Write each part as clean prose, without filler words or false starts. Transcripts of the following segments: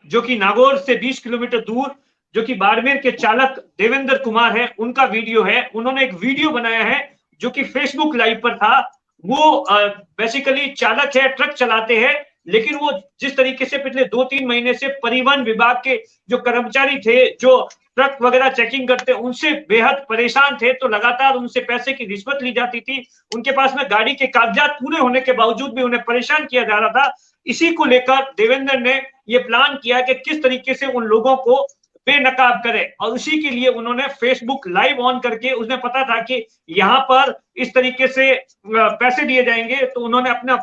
जो कि नागौर से 20 किलोमीटर दूर, जो कि बाड़मेर के चालक देवेंद्र कुमार है, उनका वीडियो है। उन्होंने एक वीडियो बनाया है जो कि फेसबुक लाइव पर था। वो बेसिकली चालक है, ट्रक चलाते हैं, लेकिन वो जिस तरीके से पिछले 2-3 महीने से परिवहन विभाग के जो कर्मचारी थे, जो ट्रक वगैरह चेकिंग करते, उनसे बेहद परेशान थे, तो लगातार उनसे पैसे की रिश्वत ली जाती थी। उनके पास में गाड़ी के कागजात पूरे होने के बावजूद भी उन्हें परेशान किया जा रहा था। इसी को लेकर देवेंद्र ने ये प्लान किया कि किस तरीके से उन लोगों को बेनकाब करे, और उसी के लिए उन्होंने फेसबुक लाइव ऑन करके, उन्हें पता था कि यहाँ पर इस तरीके से पैसे दिए जाएंगे, तो उन्होंने अपना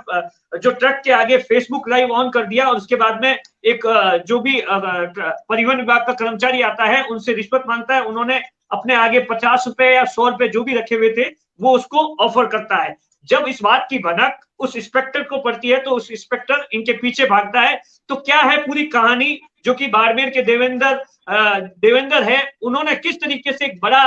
जो ट्रक के आगे फेसबुक लाइव ऑन कर दिया, और उसके बाद में एक जो भी परिवहन विभाग का कर्मचारी आता है उनसे रिश्वत मांगता है, उन्होंने अपने आगे 50 रुपए या 100 रुपए जो भी रखे हुए थे वो उसको ऑफर करता है। जब इस बात की भनक उस इंस्पेक्टर को पड़ती है तो उस इंस्पेक्टर इनके पीछे भागता है। तो क्या है पूरी कहानी, जो कि बाड़मेर के देवेंद्र है, उन्होंने किस तरीके से एक बड़ा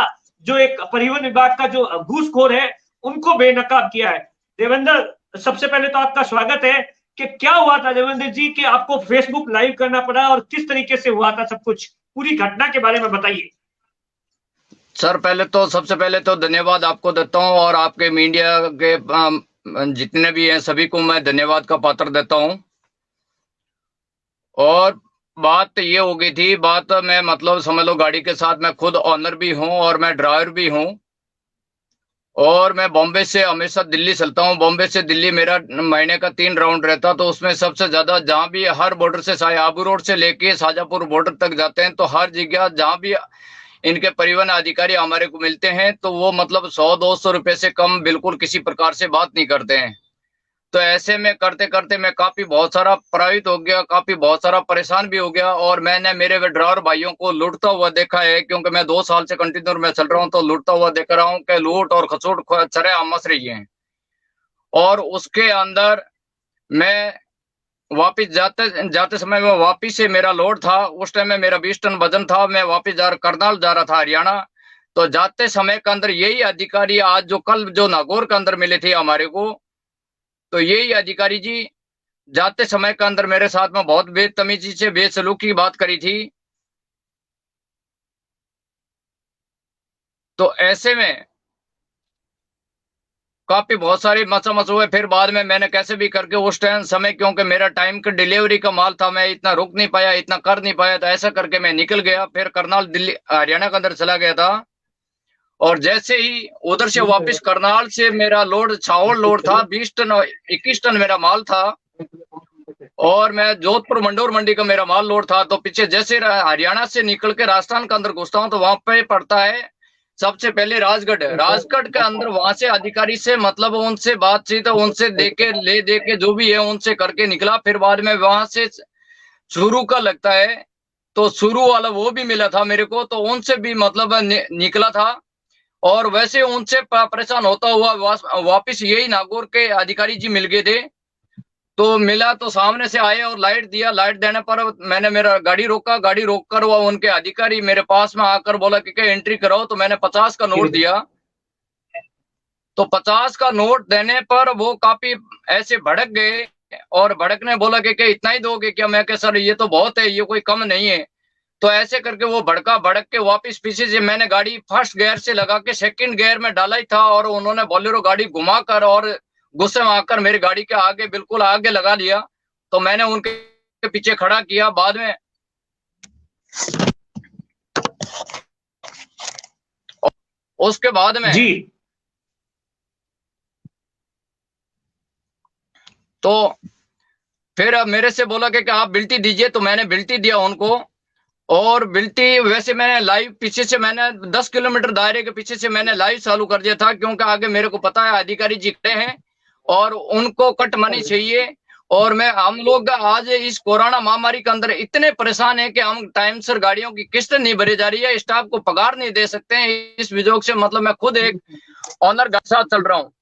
जो एक परिवहन विभाग का जो घूसखोर है उनको बेनकाब किया है। देवेंद्र, सबसे पहले तो आपका स्वागत है कि क्या हुआ था देवेंद्र जी कि आपको फेसबुक लाइव करना पड़ा, और किस तरीके से हुआ था सब कुछ, पूरी घटना के बारे में बताइए। सर, सबसे पहले तो धन्यवाद आपको देता हूं, और आपके मीडिया के जितने भी हैं सभी को मैं धन्यवाद का पात्र देता हूं। और बात ये हो गई थी, मैं मतलब समझ लो गाड़ी के साथ मैं खुद ऑनर भी हूं और मैं ड्राइवर भी हूं, और मैं बॉम्बे से हमेशा दिल्ली चलता हूं। बॉम्बे से दिल्ली मेरा महीने का 3 राउंड रहता, तो उसमें सबसे ज्यादा जहां भी हर बॉर्डर से आबू रोड से लेके शाजापुर बॉर्डर तक जाते हैं, तो हर जगह जहां भी इनके परिवहन अधिकारी हमारे को मिलते हैं तो वो मतलब 100-200 रुपए से कम बिल्कुल किसी प्रकार से बात नहीं करते हैं। तो ऐसे में करते करते मैं काफी बहुत सारा प्रभावित हो गया, काफी बहुत सारा परेशान भी हो गया, और मैंने मेरे ड्राइवर भाइयों को लूटता हुआ देखा है, क्योंकि मैं 2 साल से कंटिन्यू में चल रहा हूं, तो लूटता हुआ देख रहा हूं कि लूट और खसोट सरेआम मच रही है। और उसके अंदर मैं वापिस जाते समय में वापिस से मेरा लोड था, उस टाइम में मेरा 20 टन वजन था, मैं वापिस करनाल जा रहा था हरियाणा। तो जाते समय के अंदर यही अधिकारी आज जो कल जो नागौर के अंदर मिले थे हमारे को, तो यही अधिकारी जी जाते समय के अंदर मेरे साथ में बहुत बेतमीजी से बेसलूकी की बात करी थी। तो ऐसे में काफी बहुत सारी मस हुए। फिर बाद में मैंने कैसे भी करके उस टाइम समय, क्योंकि मेरा टाइम का डिलीवरी का माल था, मैं इतना रुक नहीं पाया, इतना कर नहीं पाया, तो ऐसा करके मैं निकल गया। फिर करनाल दिल्ली हरियाणा के अंदर चला गया था, और जैसे ही उधर से वापस करनाल से मेरा लोड चावल लोड था, 20 टन 21 टन मेरा माल था, और मैं जोधपुर मंडोर मंडी का मेरा माल लोड था। तो पीछे जैसे हरियाणा से निकल के राजस्थान के अंदर घुसता हूँ, तो वहां पे पड़ता है सबसे पहले राजगढ़ के अंदर। वहां से अधिकारी से मतलब उनसे बातचीत, उनसे दे के जो भी है उनसे करके निकला। फिर बाद में वहां से शुरू का लगता है, तो शुरू वाला वो भी मिला था मेरे को, तो उनसे भी मतलब निकला था। और वैसे उनसे परेशान होता हुआ वापिस यही नागौर के अधिकारी जी मिल गए थे। तो मिला तो सामने से आए और लाइट दिया। लाइट देने पर मैंने मेरा गाड़ी रोक कर वो उनके अधिकारी मेरे पास में आकर बोला कि क्या एंट्री कराओ, तो मैंने 50 का नोट दिया। तो 50 का नोट देने पर वो काफी ऐसे भड़क गए, और भड़कने बोला कि क्या इतना ही दोगे क्या? मैं कह सर ये तो बहुत है, ये कोई कम नहीं है। तो ऐसे करके वो भड़क के वापस पीछे से मैंने गाड़ी फर्स्ट गियर से लगा के सेकंड गियर में डाला ही था, और उन्होंने बोलेरो गाड़ी घुमाकर और गुस्से में आकर मेरी गाड़ी के आगे बिल्कुल आगे लगा दिया। तो मैंने उनके पीछे खड़ा किया। बाद में उसके बाद में जी, तो फिर मेरे से बोला कि आप बिल्टी दीजिए, तो मैंने बिल्टी दिया उनको। और बिल्टी वैसे मैंने लाइव पीछे से मैंने 10 किलोमीटर दायरे के पीछे से मैंने लाइव चालू कर दिया था, क्योंकि आगे मेरे को पता है अधिकारी जी खड़े हैं और उनको कट मनी चाहिए। और हम लोग आज इस कोरोना महामारी के अंदर इतने परेशान है कि हम टाइम से गाड़ियों की किस्त नहीं भरी जा रही है, स्टाफ को पगार नहीं दे सकते हैं। इस विजोग से मतलब मैं खुद एक ऑनर के साथ चल रहा हूँ।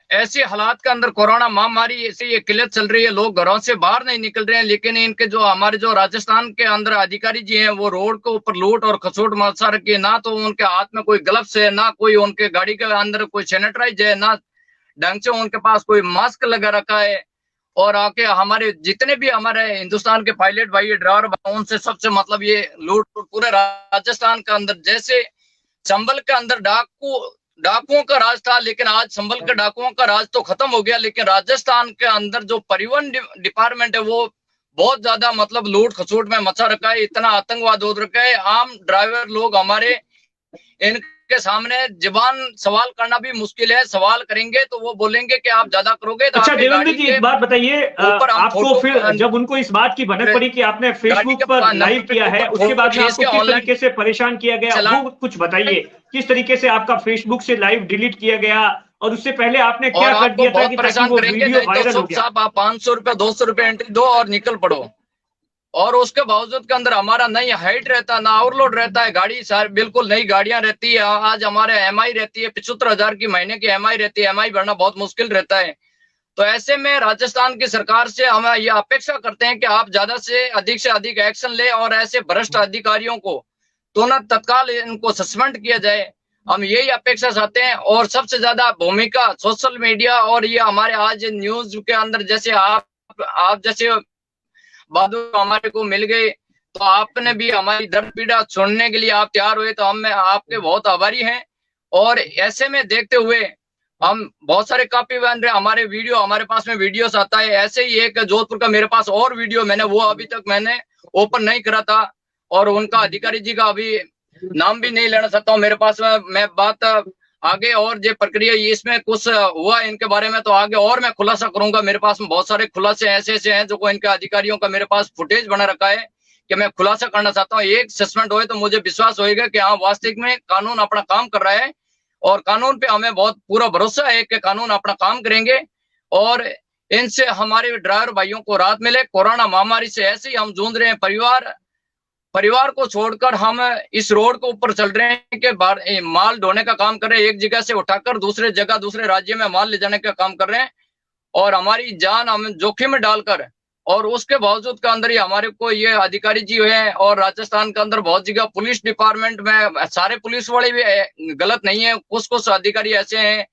ऐसे हालात के अंदर कोरोना महामारी ऐसे ये किल्लत चल रही है, लोग घरों से बाहर नहीं निकल रहे हैं। लेकिन इनके जो हमारे जो राजस्थान के अंदर अधिकारी जी हैं, वो रोड के ऊपर लूट और खसोट मचा रखी है। ना तो उनके हाथ में कोई ग्लव्स है, ना कोई उनके गाड़ी के अंदर कोई सैनिटाइज है, ना ढंग से उनके पास कोई मास्क लगा रखा है। और आके हमारे जितने भी हमारे हिंदुस्तान के पायलट भाई ड्राइवर उनसे सबसे मतलब ये लूट पूरे राजस्थान के अंदर, जैसे संभल के अंदर डाकुओं का राज था, लेकिन आज संभल के डाकुओं का राज तो खत्म हो गया, लेकिन राजस्थान के अंदर जो परिवहन डिपार्टमेंट है वो बहुत ज्यादा मतलब लूट खसूट में मचा रखा है, इतना आतंकवाद हो रखा है। आम ड्राइवर लोग हमारे इनके सामने जुबान सवाल करना भी मुश्किल है, सवाल करेंगे तो वो बोलेंगे कि आप ज्यादा करोगे तो अच्छा आपकी देवेंद्र गाड़ी जी, के एक बात बताइए, ऊपर हम आपको फोटो फिर जब उनको इस बात की भनक पड़ी कि आपने गाड़ी फेसबुक के पर लाइव नंबर किया के है, ऊपर उसके फोटो बाद में खींच आपको के किस ऑनलाइन तरीके से परेशान किया गया, चलान, वो कुछ बताइए। किस तरीके से आपका फेसबुक से लाइव डिलीट किया गया और उससे पहले आपने और क्या कर आपको दिया था बहुत कि ताकि परेशान वो करेंगे, वीडियो नहीं तो वायरल हो शुभ गया। साहब आप 500 रुपए 200 रुपए एंट्री दो और निकल पड़ो। और उसके बावजूद के अंदर हमारा नहीं हाइट रहता, ना ओवरलोड रहता है, गाड़ी सारी बिल्कुल नई गाड़ियां रहती है। आज हमारे एमआई रहती है 75,000 की महीने की एमआई रहती है, एमआई भरना बहुत मुश्किल रहता है। तो ऐसे में राजस्थान की सरकार से हम ये अपेक्षा करते हैं कि आप ज्यादा से अधिक एक्शन ले और ऐसे भ्रष्ट अधिकारियों को तुरंत तत्काल इनको सस्पेंड किया जाए, हम यही अपेक्षा चाहते हैं। और सबसे ज्यादा भूमिका सोशल मीडिया और ये हमारे आज न्यूज के अंदर, जैसे आप जैसे बहादुर हमारे को मिल गए, तो आपने भी हमारी दर्द पीड़ा सुनने के लिए आप तैयार हुए, तो हम आपके बहुत आभारी हैं। और ऐसे में देखते हुए हम बहुत सारे कापी बन रहे, हमारे वीडियो हमारे पास में वीडियोस आता है। ऐसे ही एक जोधपुर का मेरे पास और वीडियो, मैंने वो अभी तक मैंने ओपन नहीं करा था और उनका अधिकारी जी का अभी नाम भी नहीं लेना चाहता हूँ मेरे पास में। मैं बात आगे और जो प्रक्रिया इसमें कुछ हुआ इनके बारे में तो आगे और मैं खुलासा करूंगा। मेरे पास में बहुत सारे खुलासे ऐसे ऐसे हैं जो इनके अधिकारियों का मेरे पास फुटेज बना रखा है कि मैं खुलासा करना चाहता हूँ। एक सस्पेंड होए तो मुझे विश्वास होएगा कि हाँ वास्तविक में कानून अपना काम कर रहा है और कानून पे हमें बहुत पूरा भरोसा है कि कानून अपना काम करेंगे और इनसे हमारे ड्राइवर भाइयों को राहत मिले। कोरोना महामारी से ऐसे ही हम जूझ रहे हैं, परिवार को छोड़कर हम इस रोड के ऊपर चल रहे हैं कि माल ढोने का काम कर रहे हैं, एक जगह से उठाकर दूसरे जगह दूसरे राज्य में माल ले जाने का काम कर रहे हैं और हमारी जान हम जोखिम में डालकर, और उसके बावजूद के अंदर ही हमारे को ये अधिकारी जी हैं। और राजस्थान के अंदर बहुत जगह पुलिस डिपार्टमेंट में सारे पुलिस वाले भी गलत नहीं है, कुछ कुछ अधिकारी ऐसे हैं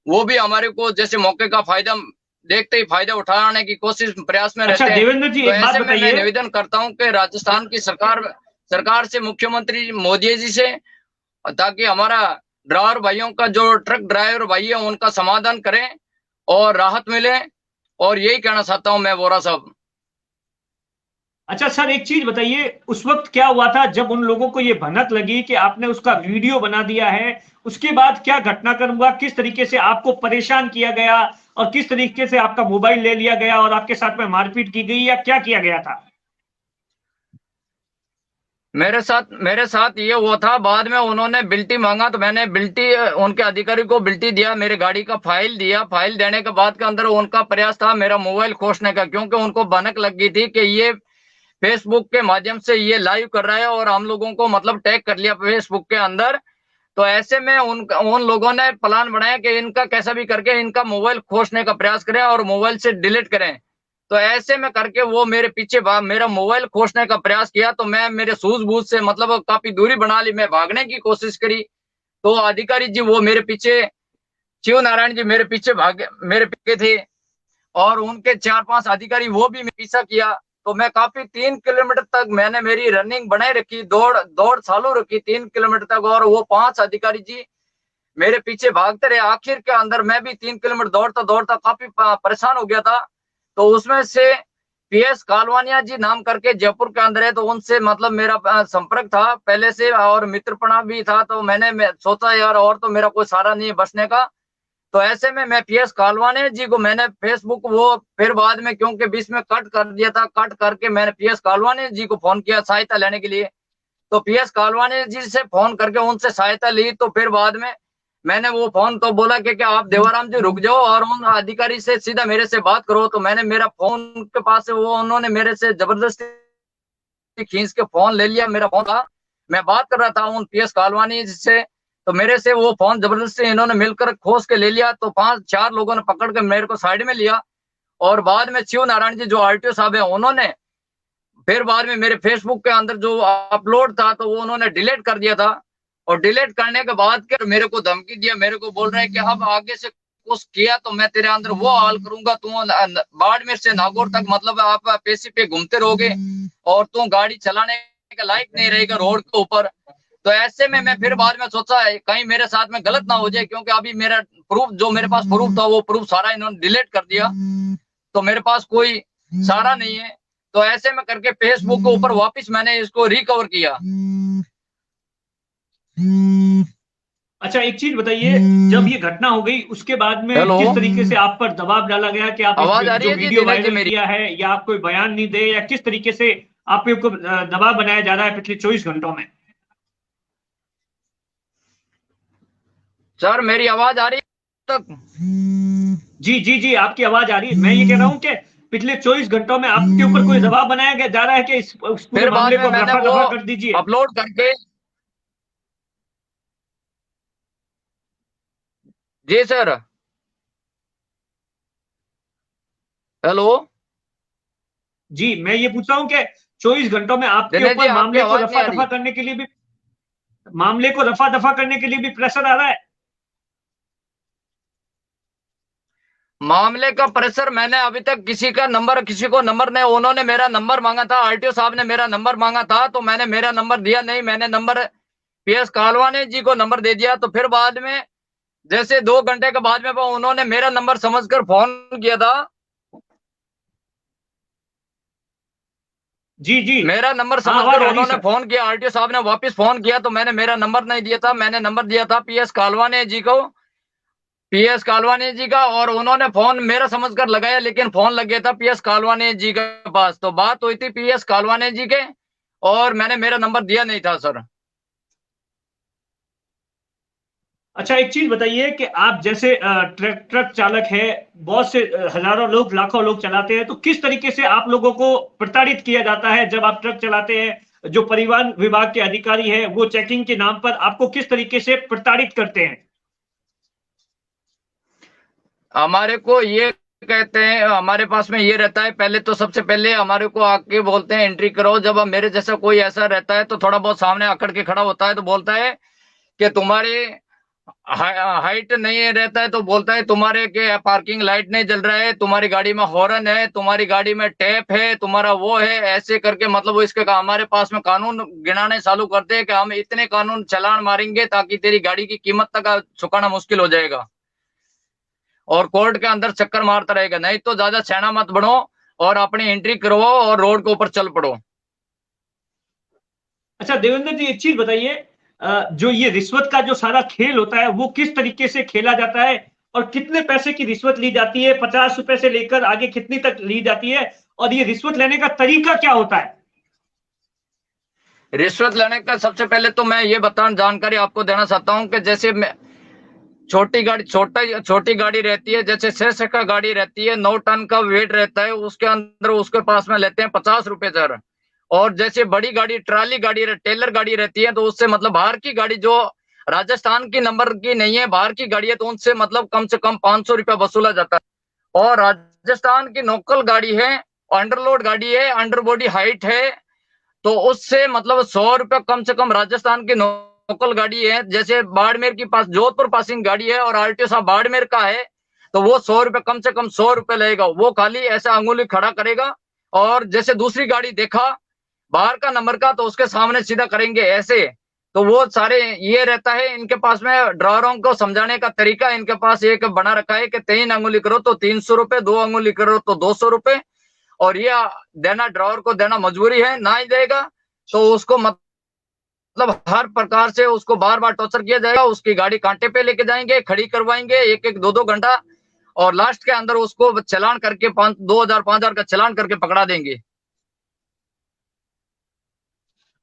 वो भी हमारे को जैसे मौके का फायदा देखते ही फायदा उठाने की कोशिश प्रयास में रहते हैं। देवेंद्र जी, तो एक बात ऐसे में मैं बताइए, निवेदन करता हूं कि राजस्थान की सरकार से, मुख्यमंत्री मोदी जी से, ताकि हमारा ड्राइवर भाइयों का जो ट्रक ड्राइवर भाई है उनका समाधान करें और राहत मिले। और यही कहना चाहता हूं मैं वोरा साहब। अच्छा सर, एक चीज बताइए, उस वक्त क्या हुआ था जब उन लोगों को ये भनक लगी कि आपने उसका वीडियो बना दिया है? उसके बाद क्या घटनाक्रम हुआ, किस तरीके से आपको परेशान किया गया और किस तरीके से आपका मोबाइल ले लिया गया और आपके साथ में मारपीट की गई या क्या किया गया था? मेरे साथ ये हुआ था, बाद में उन्होंने बिल्टी मांगा तो मैंने बिल्टी उनके अधिकारी को बिल्टी दिया, मेरे गाड़ी का फाइल दिया। फाइल देने के बाद के अंदर उनका प्रयास था मेरा मोबाइल खोसने का, क्योंकि उनको भनक लग गई थी कि ये फेसबुक के माध्यम से ये लाइव कर रहा है और हम लोगों को मतलब टैग कर लिया फेसबुक के अंदर। तो ऐसे में उन लोगों ने प्लान बनाया कि इनका कैसा भी करके इनका मोबाइल खोसने का प्रयास करें और मोबाइल से डिलीट करें। तो ऐसे में करके वो मेरे पीछे मेरा मोबाइल खोसने का प्रयास किया, तो मैं मेरे सूझबूझ से मतलब काफी दूरी बना ली, मैं भागने की कोशिश करी। तो अधिकारी जी वो मेरे पीछे, शिव नारायण जी मेरे पीछे मेरे पीछे थे और उनके 4-5 अधिकारी वो भी पीछा किया। तो मैं काफी 3 किलोमीटर तक मैंने मेरी रनिंग बनाए रखी, दौड़ चालू रखी 3 किलोमीटर तक, और वो 5 अधिकारी जी मेरे पीछे भागते रहे। आखिर के अंदर मैं भी 3 किलोमीटर दौड़ता दौड़ता काफी परेशान हो गया था। तो उसमें से पीएस कालवानिया जी नाम करके जयपुर के अंदर है, तो उनसे मतलब मेरा संपर्क था पहले से और मित्रपणा भी था। तो मैं सोचा यार और तो मेरा कोई सहारा नहीं है बचने का। तो ऐसे में मैं पीएस कालवानी जी को मैंने फेसबुक वो फिर बाद में क्योंकि बीच में कट कर दिया था, कट करके मैंने पीएस कालवानी जी को फोन किया सहायता लेने के लिए। तो पीएस कालवानी जी से फोन करके उनसे सहायता ली। तो फिर बाद में मैंने वो फोन तो बोला कि क्या आप देवाराम जी रुक जाओ और उन अधिकारी से सीधा मेरे से बात करो। तो मैंने मेरा फोन के पास से वो उन्होंने मेरे से जबरदस्ती खींच के फोन ले लिया। मेरा फोन था, मैं बात कर रहा था उन पीएस कालवानी से, तो मेरे से वो फोन जबरदस्ती इन्होंने मिलकर खोस के ले लिया। तो 5-4 लोगों ने पकड़ के मेरे को साइड में लिया और बाद में शिव नारायण जी जो आरटीओ साहब है उन्होंने फिर बाद में मेरे फेसबुक के अंदर जो अपलोड था तो वो उन्होंने डिलीट कर दिया था। और डिलीट करने के बाद मेरे को धमकी दिया, मेरे को बोल रहा है कि अब आगे से कुछ किया तो मैं तेरे अंदर वो हाल करूंगा, तू बाड़मेर से नागौर तक मतलब आप पेशी पे घूमते रहोगे और तू गाड़ी चलाने का लायक नहीं रहेगा रोड के ऊपर। तो ऐसे में मैं फिर बाद में सोचा कहीं मेरे साथ में गलत ना हो जाए, क्योंकि अभी मेरा प्रूफ, जो मेरे पास प्रूफ था वो प्रूफ सारा इन्होंने डिलीट कर दिया, तो मेरे पास कोई सारा नहीं है। तो ऐसे में करके फेसबुक के ऊपर वापस मैंने इसको रिकवर किया। अच्छा, एक चीज बताइए, जब ये घटना हो गई उसके बाद में हेलो, किस तरीके से आप पर दबाव डाला गया कि आप आवाज इस आ रही जो है जी वीडियो दिनेश जी वायरल मेरी? किया है या आप कोई बयान नहीं दे, या किस तरीके से आप पे ऊपर दबाव बनाया जा रहा है पिछले 24 घंटों में? सर मेरी आवाज आ रही है तक? जी जी जी, आपकी आवाज आ रही है। मैं ये कह रहा हूं कि पिछले 24 घंटों में आपके ऊपर कोई दबाव बनाया गया जा रहा है कि उस पूरे फिर बाद मामले में को मैंने रफा वो दफा कर दीजिए। अपलोड करके, जी सर, हेलो जी, मैं ये पूछ रहा हूं कि 24 घंटों में आपके दिनेश जी, ऊपर आपकी मामले को आवाज नहीं रफा आ दफा रही। करने के लिए भी प्रेशर आ रहा है। मामले का प्रेशर मैंने अभी तक किसी को नंबर नहीं, उन्होंने मेरा नंबर मांगा था, आरटीओ साहब ने मेरा नंबर मांगा था, तो मैंने मेरा नंबर दिया नहीं, मैंने नंबर पीएस कालवानी जी को नंबर दे दिया। तो फिर बाद में जैसे 2 घंटे के बाद में उन्होंने मेरा नंबर समझकर फोन किया था, जी जी, मेरा नंबर हाँ आवाज समझकर आ रही है उन्होंने सर। फोन किया, आरटीओ साहब ने वापस फोन किया, तो मैंने मेरा नंबर नहीं दिया था, मैंने नंबर दिया था पीएस कालवानी जी को, पीएस कालवानी जी का, और उन्होंने फोन मेरा समझकर लगाया, लेकिन फोन लग गया था पीएस कालवानी जी के पास। तो बात हुई थी पीएस कालवानी जी के, और मैंने मेरा नंबर दिया नहीं था सर। अच्छा, एक चीज बताइए कि आप जैसे ट्रक चालक है, बहुत से हजारों लोग, लाखों लोग चलाते हैं, तो किस तरीके से आप लोगों को प्रताड़ित किया जाता है जब आप ट्रक चलाते हैं? जो परिवहन विभाग के अधिकारी है वो चेकिंग के नाम पर आपको किस तरीके से प्रताड़ित करते हैं? हमारे को ये कहते हैं, हमारे पास में ये रहता है, पहले तो सबसे पहले हमारे को आके बोलते हैं एंट्री करो। जब अब मेरे जैसा कोई ऐसा रहता है तो थोड़ा बहुत सामने आकड़ के खड़ा होता है, तो बोलता है कि तुम्हारी हाइट नहीं रहता है, तो बोलता है तुम्हारे के पार्किंग लाइट नहीं जल रहा है, तुम्हारी गाड़ी में हॉर्न है, तुम्हारी गाड़ी में टैप है, तुम्हारा वो है, ऐसे करके मतलब वो इसके हमारे पास में कानून गिनाने चालू करते हैं कि हम इतने कानून चलान मारेंगे ताकि तेरी गाड़ी की कीमत तक चुकाना मुश्किल हो जाएगा, और कोर्ट के अंदर चक्कर मारता रहेगा, नहीं तो ज्यादा सैना मत बनो और अपनी एंट्री करवाओ और रोड के ऊपर चल पड़ो। अच्छा देवेंद्र जी, एक चीज बताइए, जो ये रिश्वत का जो सारा खेल होता है वो किस तरीके से खेला जाता है, और कितने पैसे की रिश्वत ली जाती है? 50 रुपए से लेकर आगे कितनी तक ली जाती है, और ये रिश्वत लेने का तरीका क्या होता है? रिश्वत लेने का सबसे पहले तो मैं ये जानकारी आपको देना चाहता हूँ कि जैसे छोटी गाड़ी रहती है, जैसे 6 चक्का गाड़ी रहती है, 9 टन का वेट रहता है, उसके अंदर उसके पास में लेते हैं 50 रुपए सर। और जैसे बड़ी गाड़ी, ट्राली गाड़ी, टेलर गाड़ी रहती है, तो उससे मतलब बाहर की गाड़ी जो राजस्थान की नंबर की नहीं है, बाहर की गाड़ी है, तो उनसे मतलब कम से कम 500 रुपया वसूला जाता है। और राजस्थान की लोकल गाड़ी है, अंडरलोड गाड़ी है, अंडर बॉडी हाइट है, तो उससे मतलब 100 रुपया कम से कम राजस्थान की लोकल गाड़ी है। जैसे बाड़मेर की पास जोधपुर पासिंग गाड़ी है और आरटीओ साहब बाड़मेर का है, तो वो 100 रुपया कम से कम 100 रुपये लेगा, वो खाली ऐसा अंगुली खड़ा करेगा। और जैसे दूसरी गाड़ी देखा बाहर का नंबर का, तो उसके सामने सीधा करेंगे ऐसे। तो वो सारे ये रहता है इनके पास में, ड्राइवरों को समझाने का तरीका इनके पास एक बना रखा है कि 3 अंगुली करो तो 300 रुपये, 2 अंगुली करो तो 200 रुपये, और ये देना ड्राइवर को देना मजबूरी है, ना ही देगा तो उसको मतलब हर प्रकार से उसको बार बार टॉर्चर किया जाएगा, उसकी गाड़ी कांटे पे लेके जाएंगे, खड़ी करवाएंगे 1-1, 2-2 घंटा, और लास्ट के अंदर उसको चलान करके 2,000-5,000 का चलान करके पकड़ा देंगे।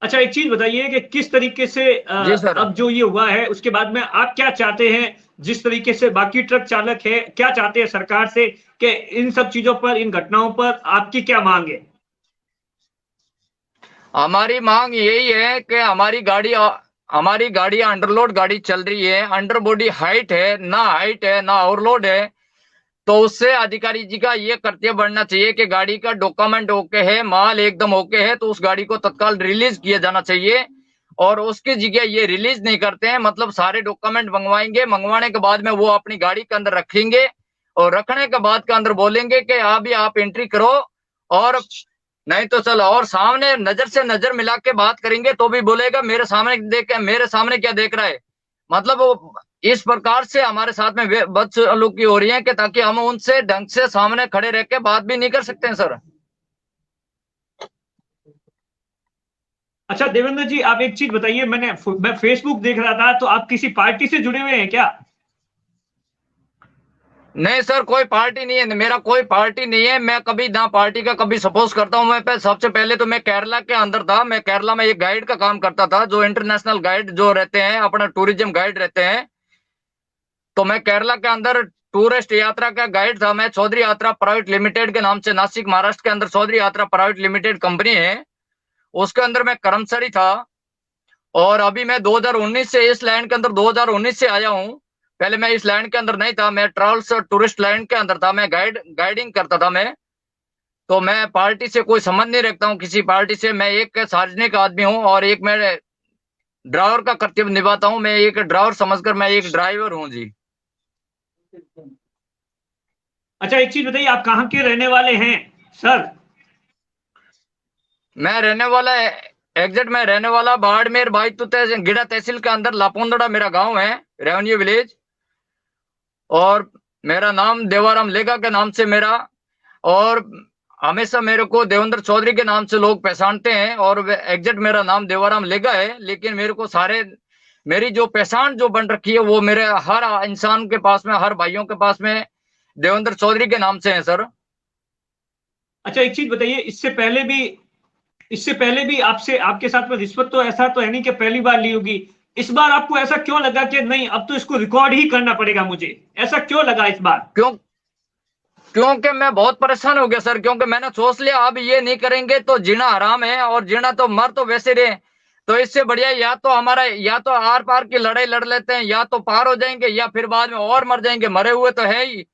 अच्छा, एक चीज बताइए कि किस तरीके से जी सर। अब जो ये हुआ है उसके बाद में आप क्या चाहते हैं? जिस तरीके से बाकी ट्रक चालक है, क्या चाहते हैं सरकार से कि इन सब चीजों पर, इन घटनाओं पर आपकी क्या मांग है? हमारी मांग यही है कि हमारी गाड़ी अंडरलोड गाड़ी चल रही है, अंडर बॉडी हाइट है, ना हाइट है ना ओवरलोड है, तो उससे अधिकारी जी का ये कर्तव्य बढ़ना चाहिए कि गाड़ी का डॉक्यूमेंट ओके है, माल एकदम ओके है, तो उस गाड़ी को तत्काल रिलीज किया जाना चाहिए। और उसकी जगह ये रिलीज नहीं करते हैं। मतलब सारे डॉक्यूमेंट मंगवाएंगे, मंगवाने के बाद में वो अपनी गाड़ी के अंदर रखेंगे और रखने के बाद के अंदर बोलेंगे कि अभी आप एंट्री करो और नहीं तो चलो, और सामने नजर से नजर मिला के बात करेंगे तो भी बोलेगा मेरे सामने देख, मेरे सामने क्या देख रहा है। मतलब वो इस प्रकार से हमारे साथ में बदसलूकी हो रही है कि ताकि हम उनसे ढंग से सामने खड़े रह के बात भी नहीं कर सकते हैं सर। अच्छा देवेंद्र जी, आप एक चीज बताइए, मैं फेसबुक देख रहा था, तो आप किसी पार्टी से जुड़े हुए हैं क्या? नहीं सर, कोई पार्टी नहीं है, मेरा कोई पार्टी नहीं है। मैं कभी ना पार्टी का कभी सपोज करता हूँ। मैं सबसे पहले तो मैं केरला के अंदर था। मैं केरला में एक गाइड का काम करता था, जो इंटरनेशनल गाइड जो रहते हैं, अपना टूरिज्म गाइड रहते हैं। तो मैं केरला के अंदर टूरिस्ट यात्रा का गाइड था। मैं चौधरी यात्रा प्राइवेट लिमिटेड के नाम से नासिक महाराष्ट्र के अंदर चौधरी यात्रा प्राइवेट लिमिटेड कंपनी है, उसके अंदर मैं कर्मचारी था। और अभी मैं 2019 से इस लाइन के अंदर 2019 से आया हूँ। पहले मैं इस लाइन के अंदर नहीं था, मैं ट्रैवल्स और टूरिस्ट लाइन के अंदर था। मैं गाइडिंग करता था मैं। तो मैं पार्टी से कोई संबंध नहीं रखता हूँ, किसी पार्टी से। मैं एक सार्वजनिक आदमी हूँ और एक मैं ड्राइवर का कर्तव्य निभाता हूँ। मैं एक ड्राइवर समझकर मैं एक ड्राइवर हूँ जी। अच्छा एक चीज बताइए, आप कहाँ के रहने वाले हैं सर? मैं रहने वाला एग्जैक्ट मैं रहने वाला बाड़मेर बाईतू गिड़ा तहसील के अंदर लापोंदड़ा मेरा गांव है, रेवेन्यू विलेज। और मेरा नाम देवाराम लेगा के नाम से मेरा, और हमेशा मेरे को देवेंद्र चौधरी के नाम से लोग पहचानते हैं। और एग्जैक्ट मेरा नाम देवाराम लेगा है, लेकिन मेरे को सारे मेरी जो पहचान जो बन रखी है वो मेरे हर इंसान के पास में, हर भाइयों के पास में देवेंद्र चौधरी के नाम से है सर। अच्छा एक चीज बताइए, इससे पहले भी आपसे आपके साथ में रिश्वत तो ऐसा तो है नहीं कि पहली बार ली होगी। इस बार आपको ऐसा क्यों लगा कि नहीं, अब तो इसको रिकॉर्ड ही करना पड़ेगा मुझे? ऐसा क्यों लगा इस बार? क्योंकि मैं बहुत परेशान हो गया सर। क्योंकि मैंने सोच लिया अब ये नहीं करेंगे तो जीना हराम है, और जीना तो मर तो वैसे रहे। तो इससे बढ़िया या तो हमारा या तो आर पार की लड़ाई लड़ लेते हैं, या तो पार हो जाएंगे, या फिर बाद में और मर जाएंगे। मरे हुए तो है ही,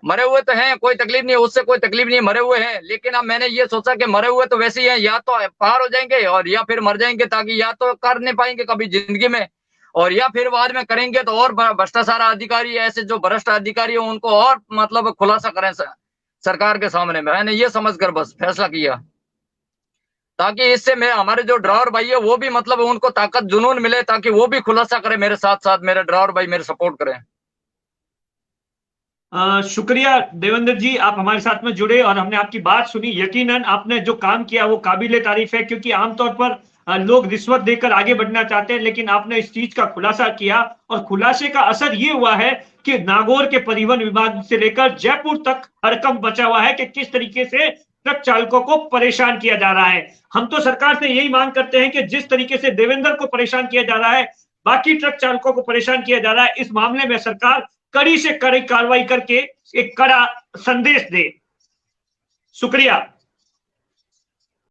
मरे हुए तो हैं, कोई तकलीफ नहीं, उससे कोई तकलीफ नहीं, मरे हुए हैं। लेकिन अब मैंने ये सोचा कि मरे हुए तो वैसे ही हैं, या तो पार हो जाएंगे और या फिर मर जाएंगे, ताकि या तो कर नहीं पाएंगे कभी जिंदगी में, और या फिर बाद में करेंगे तो और भ्रष्टाचार अधिकारी, ऐसे जो भ्रष्ट अधिकारी है उनको और मतलब खुलासा करें सरकार के सामने। मैंने ये समझकर बस फैसला किया, ताकि इससे मैं हमारे जो ड्राइवर भाई है वो भी मतलब उनको ताकत जुनून मिले, ताकि वो भी खुलासा करें मेरे साथ साथ, मेरे ड्राइवर भाई मेरे सपोर्ट करें। शुक्रिया देवेंद्र जी, आप हमारे साथ में जुड़े और हमने आपकी बात सुनी। यकीनन आपने जो काम किया वो काबिले तारीफ है, क्योंकि आमतौर पर लोग रिश्वत देकर आगे बढ़ना चाहते हैं, लेकिन आपने इस चीज का खुलासा किया और खुलासे का असर ये हुआ है कि नागौर के परिवहन विभाग से लेकर जयपुर तक हड़कंप बचा हुआ है कि किस तरीके से ट्रक चालकों को परेशान किया जा रहा है। हम तो सरकार से यही मांग करते हैं कि जिस तरीके से देवेंद्र को परेशान किया जा रहा है, बाकी ट्रक चालकों को परेशान किया जा रहा है, इस मामले में सरकार कड़ी से कड़ी कार्रवाई करके एक कड़ा संदेश दे। शुक्रिया।